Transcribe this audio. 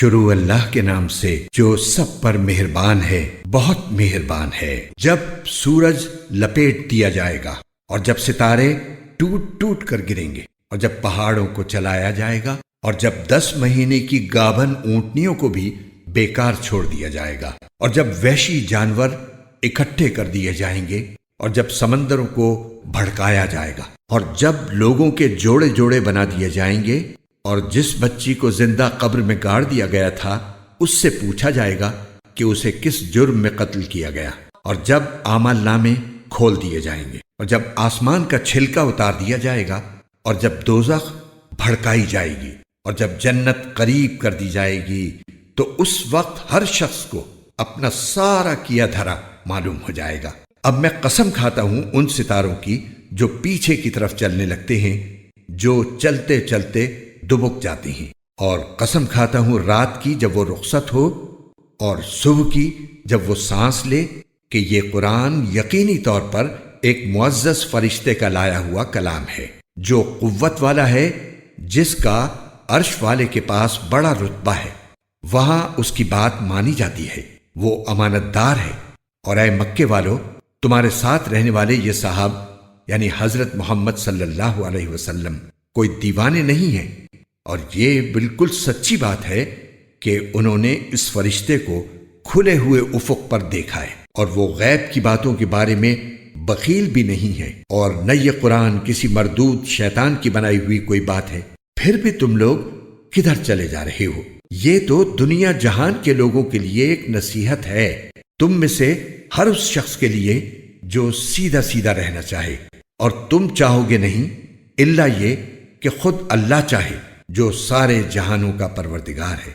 شروع اللہ کے نام سے جو سب پر مہربان ہے، بہت مہربان ہے۔ جب سورج لپیٹ دیا جائے گا اور جب ستارے ٹوٹ ٹوٹ کر گریں گے اور جب پہاڑوں کو چلایا جائے گا اور جب 10 مہینے کی گابھن اونٹنیوں کو بھی بیکار چھوڑ دیا جائے گا اور جب وحشی جانور اکٹھے کر دیے جائیں گے اور جب سمندروں کو بھڑکایا جائے گا اور جب لوگوں کے جوڑے جوڑے بنا دیے جائیں گے اور جس بچی کو زندہ قبر میں گاڑ دیا گیا تھا اس سے پوچھا جائے گا کہ اسے کس جرم میں قتل کیا گیا، اور جب اعمال نامے کھول دیے جائیں گے اور جب آسمان کا چھلکا اتار دیا جائے گا اور جب دوزخ بھڑکائی جائے گی اور جب جنت قریب کر دی جائے گی تو اس وقت ہر شخص کو اپنا سارا کیا دھرا معلوم ہو جائے گا۔ اب میں قسم کھاتا ہوں ان ستاروں کی جو پیچھے کی طرف چلنے لگتے ہیں، جو چلتے چلتے دبک جاتے ہیں، اور قسم کھاتا ہوں رات کی جب وہ رخصت ہو اور صبح کی جب وہ سانس لے، کہ یہ قرآن یقینی طور پر ایک معزز فرشتے کا لایا ہوا کلام ہے جو قوت والا ہے، جس کا عرش والے کے پاس بڑا رتبہ ہے، وہاں اس کی بات مانی جاتی ہے، وہ امانت دار ہے۔ اور اے مکے والو، تمہارے ساتھ رہنے والے یہ صاحب یعنی حضرت محمد صلی اللہ علیہ وسلم کوئی دیوانے نہیں ہیں، اور یہ بالکل سچی بات ہے کہ انہوں نے اس فرشتے کو کھلے ہوئے افق پر دیکھا ہے، اور وہ غیب کی باتوں کے بارے میں بخیل بھی نہیں ہے، اور نہ یہ قرآن کسی مردود شیطان کی بنائی ہوئی کوئی بات ہے۔ پھر بھی تم لوگ کدھر چلے جا رہے ہو؟ یہ تو دنیا جہان کے لوگوں کے لیے ایک نصیحت ہے، تم میں سے ہر اس شخص کے لیے جو سیدھا سیدھا رہنا چاہے، اور تم چاہو گے نہیں الا یہ کہ خود اللہ چاہے جو سارے جہانوں کا پروردگار ہے۔